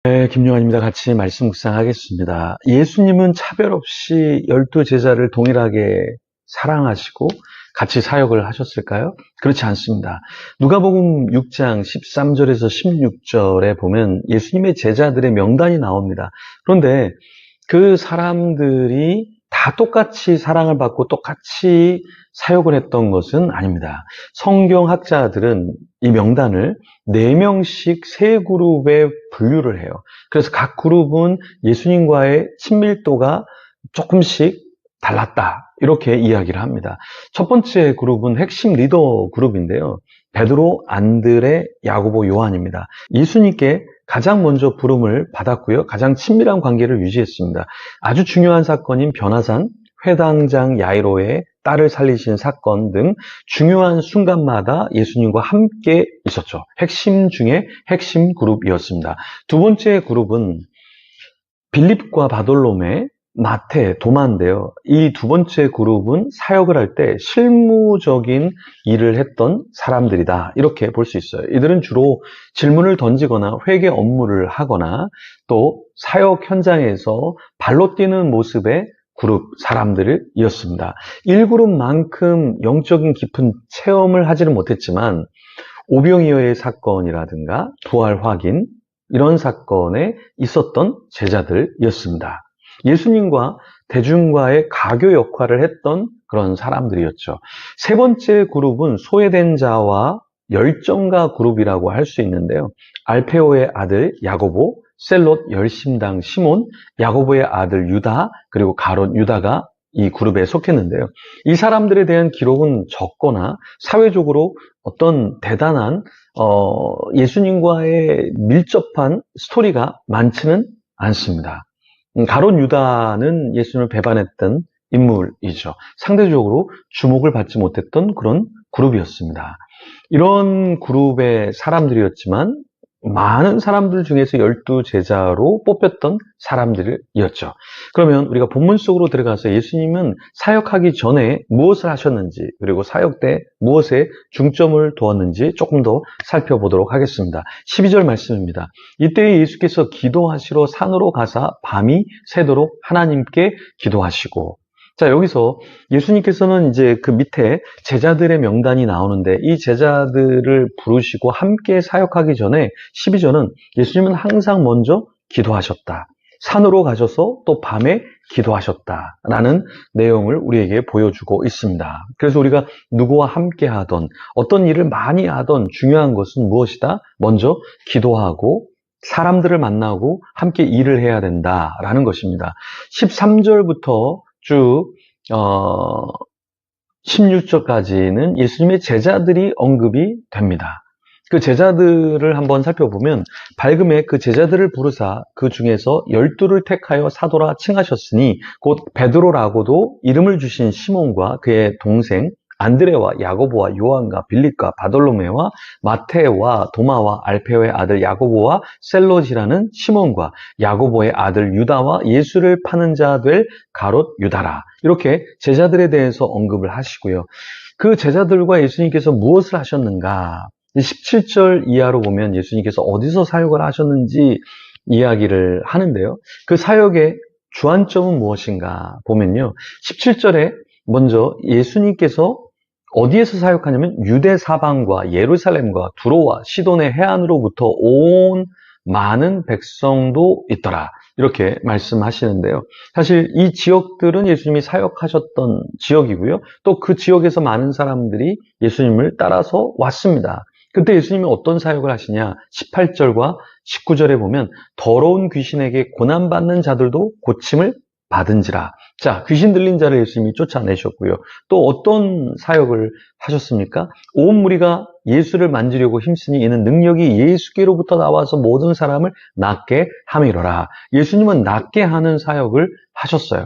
네, 김용환입니다. 같이 말씀 묵상하겠습니다. 예수님은 차별 없이 12제자를 동일하게 사랑하시고 같이 사역을 하셨을까요? 그렇지 않습니다. 누가복음 6장 13절에서 16절에 보면 예수님의 제자들의 명단이 나옵니다. 그런데 그 사람들이 다 똑같이 사랑을 받고 똑같이 사역을 했던 것은 아닙니다. 성경학자들은 이 명단을 4명씩 3그룹에 분류를 해요. 그래서 각 그룹은 예수님과의 친밀도가 조금씩 달랐다, 이렇게 이야기를 합니다. 첫 번째 그룹은 핵심 리더 그룹인데요. 베드로, 안드레, 야고보, 요한입니다. 예수님께 가장 먼저 부름을 받았고요. 가장 친밀한 관계를 유지했습니다. 아주 중요한 사건인 변화산, 회당장 야이로의 딸을 살리신 사건 등 중요한 순간마다 예수님과 함께 있었죠. 핵심 중에 핵심 그룹이었습니다. 두 번째 그룹은 빌립과 바돌로메, 마태, 도마인데요. 이 두 번째 그룹은 사역을 할 때 실무적인 일을 했던 사람들이다, 이렇게 볼 수 있어요. 이들은 주로 질문을 던지거나 회계 업무를 하거나 또 사역 현장에서 발로 뛰는 모습의 그룹 사람들이었습니다. 1그룹만큼 영적인 깊은 체험을 하지는 못했지만 오병이어의 사건이라든가 부활 확인, 이런 사건에 있었던 제자들이었습니다. 예수님과 대중과의 가교 역할을 했던 그런 사람들이었죠. 세 번째 그룹은 소외된 자와 열정가 그룹이라고 할 수 있는데요. 알페오의 아들 야고보, 셀롯 열심당 시몬, 야고보의 아들 유다, 그리고 가롯 유다가 이 그룹에 속했는데요. 이 사람들에 대한 기록은 적거나 사회적으로 어떤 대단한 예수님과의 밀접한 스토리가 많지는 않습니다. 가롯 유다는 예수님을 배반했던 인물이죠. 상대적으로 주목을 받지 못했던 그런 그룹이었습니다. 이런 그룹의 사람들이었지만 많은 사람들 중에서 12제자로 뽑혔던 사람들이었죠. 그러면 우리가 본문 속으로 들어가서 예수님은 사역하기 전에 무엇을 하셨는지, 그리고 사역 때 무엇에 중점을 두었는지 조금 더 살펴보도록 하겠습니다. 12절 말씀입니다. 이때 예수께서 기도하시러 산으로 가사 밤이 새도록 하나님께 기도하시고. 자, 여기서 예수님께서는 이제 그 밑에 제자들의 명단이 나오는데 이 제자들을 부르시고 함께 사역하기 전에 12절은 예수님은 항상 먼저 기도하셨다, 산으로 가셔서 또 밤에 기도하셨다라는 내용을 우리에게 보여주고 있습니다. 그래서 우리가 누구와 함께 하던, 어떤 일을 많이 하던 중요한 것은 무엇이다? 먼저 기도하고 사람들을 만나고 함께 일을 해야 된다라는 것입니다. 13절부터 쭉 16절까지는 예수님의 제자들이 언급이 됩니다. 그 제자들을 한번 살펴보면 밝음에 그 제자들을 부르사 그 중에서 12를 택하여 사도라 칭하셨으니 곧 베드로라고도 이름을 주신 시몬과 그의 동생 안드레와 야고보와 요한과 빌립과 바돌로메와 마테와 도마와 알페오의 아들 야고보와 셀롯이라는 시몬과 야고보의 아들 유다와 예수를 파는 자 될 가롯 유다라, 이렇게 제자들에 대해서 언급을 하시고요. 그 제자들과 예수님께서 무엇을 하셨는가? 17절 이하로 보면 예수님께서 어디서 사역을 하셨는지 이야기를 하는데요. 그 사역의 주안점은 무엇인가 보면요. 17절에 먼저 예수님께서 어디에서 사역하냐면 유대 사방과 예루살렘과 두로와 시돈의 해안으로부터 온 많은 백성도 있더라, 이렇게 말씀하시는데요. 사실 이 지역들은 예수님이 사역하셨던 지역이고요. 또 그 지역에서 많은 사람들이 예수님을 따라서 왔습니다. 그때 예수님이 어떤 사역을 하시냐? 18절과 19절에 보면 더러운 귀신에게 고난받는 자들도 고침을 받은지라. 자, 귀신 들린 자를 예수님이 쫓아내셨고요. 또 어떤 사역을 하셨습니까? 온 무리가 예수를 만지려고 힘쓰니 이는 능력이 예수께로부터 나와서 모든 사람을 낫게 함이로라. 예수님은 낫게 하는 사역을 하셨어요.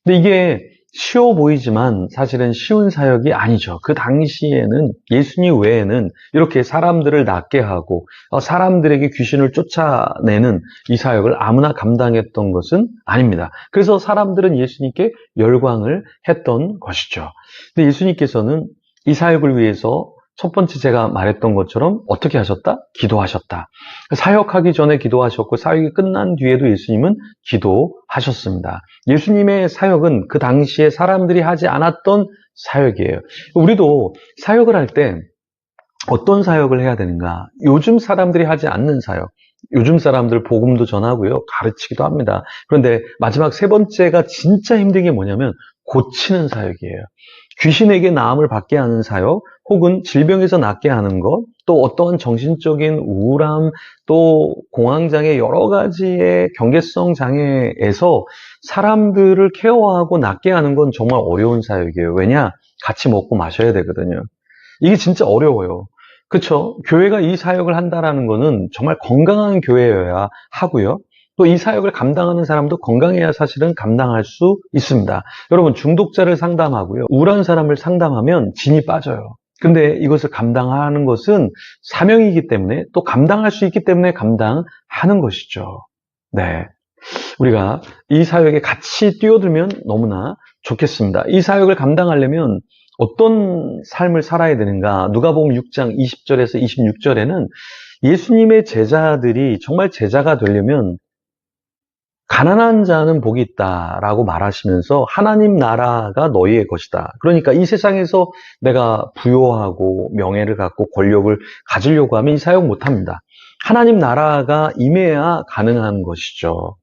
근데 이게 쉬워 보이지만 사실은 쉬운 사역이 아니죠. 그 당시에는 예수님 외에는 이렇게 사람들을 낫게 하고 사람들에게 귀신을 쫓아내는 이 사역을 아무나 감당했던 것은 아닙니다. 그래서 사람들은 예수님께 열광을 했던 것이죠. 근데 예수님께서는 이 사역을 위해서 첫 번째 제가 말했던 것처럼 어떻게 하셨다? 기도하셨다. 사역하기 전에 기도하셨고 사역이 끝난 뒤에도 예수님은 기도하셨습니다. 예수님의 사역은 그 당시에 사람들이 하지 않았던 사역이에요. 우리도 사역을 할 때 어떤 사역을 해야 되는가? 요즘 사람들이 하지 않는 사역. 요즘 사람들 복음도 전하고요. 가르치기도 합니다. 그런데 마지막 세 번째가 진짜 힘든 게 뭐냐면 고치는 사역이에요. 귀신에게 나음을 받게 하는 사역, 혹은 질병에서 낫게 하는 것, 또 어떤 정신적인 우울함, 또 공황장애 여러 가지의 경계성 장애에서 사람들을 케어하고 낫게 하는 건 정말 어려운 사역이에요. 왜냐? 같이 먹고 마셔야 되거든요. 이게 진짜 어려워요. 그렇죠? 교회가 이 사역을 한다라는 거는 정말 건강한 교회여야 하고요. 또 이 사역을 감당하는 사람도 건강해야 사실은 감당할 수 있습니다. 여러분, 중독자를 상담하고요. 우울한 사람을 상담하면 진이 빠져요. 근데 이것을 감당하는 것은 사명이기 때문에, 또 감당할 수 있기 때문에 감당하는 것이죠. 네. 우리가 이 사역에 같이 뛰어들면 너무나 좋겠습니다. 이 사역을 감당하려면 어떤 삶을 살아야 되는가? 누가복음 6장 20절에서 26절에는 예수님의 제자들이 정말 제자가 되려면 가난한 자는 복이 있다라고 말하시면서 하나님 나라가 너희의 것이다. 그러니까 이 세상에서 내가 부요하고 명예를 갖고 권력을 가지려고 하면 이 사역 못합니다. 하나님 나라가 임해야 가능한 것이죠.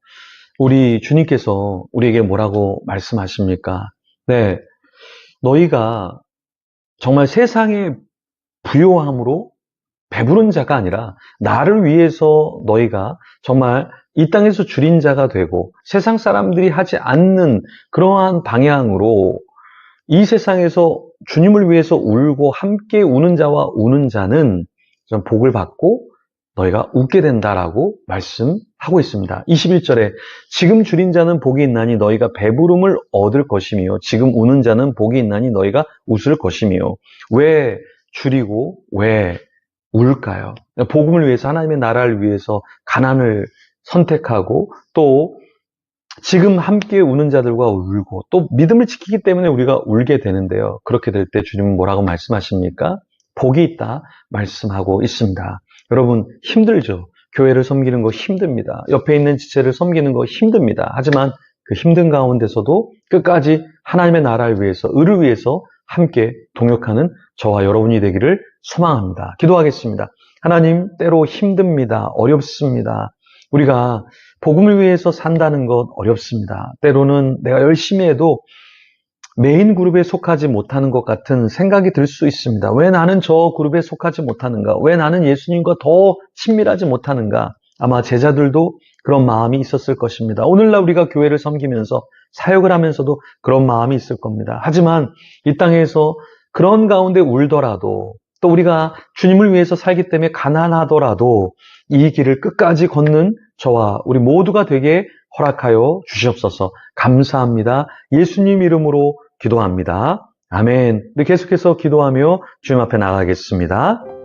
우리 주님께서 우리에게 뭐라고 말씀하십니까? 네, 너희가 정말 세상의 부요함으로 배부른 자가 아니라 나를 위해서 너희가 정말 이 땅에서 줄인 자가 되고 세상 사람들이 하지 않는 그러한 방향으로 이 세상에서 주님을 위해서 울고 함께 우는 자와 우는 자는 좀 복을 받고 너희가 웃게 된다라고 말씀하고 있습니다. 21절에 지금 줄인 자는 복이 있나니 너희가 배부름을 얻을 것이며 지금 우는 자는 복이 있나니 너희가 웃을 것이며. 왜 줄이고 왜 울까요? 복음을 위해서, 하나님의 나라를 위해서 가난을 선택하고 또 지금 함께 우는 자들과 울고 또 믿음을 지키기 때문에 우리가 울게 되는데요. 그렇게 될 때 주님은 뭐라고 말씀하십니까? 복이 있다 말씀하고 있습니다. 여러분, 힘들죠? 교회를 섬기는 거 힘듭니다. 옆에 있는 지체를 섬기는 거 힘듭니다. 하지만 그 힘든 가운데서도 끝까지 하나님의 나라를 위해서, 의를 위해서 함께 동역하는 저와 여러분이 되기를 소망합니다. 기도하겠습니다. 하나님, 때로 힘듭니다. 어렵습니다. 우리가 복음을 위해서 산다는 것 어렵습니다. 때로는 내가 열심히 해도 메인 그룹에 속하지 못하는 것 같은 생각이 들 수 있습니다. 왜 나는 저 그룹에 속하지 못하는가? 왜 나는 예수님과 더 친밀하지 못하는가? 아마 제자들도 그런 마음이 있었을 것입니다. 오늘날 우리가 교회를 섬기면서 사역을 하면서도 그런 마음이 있을 겁니다. 하지만 이 땅에서 그런 가운데 울더라도 또 우리가 주님을 위해서 살기 때문에 가난하더라도 이 길을 끝까지 걷는 저와 우리 모두가 되게 허락하여 주시옵소서. 감사합니다. 예수님 이름으로 기도합니다. 아멘. 우리 계속해서 기도하며 주님 앞에 나가겠습니다.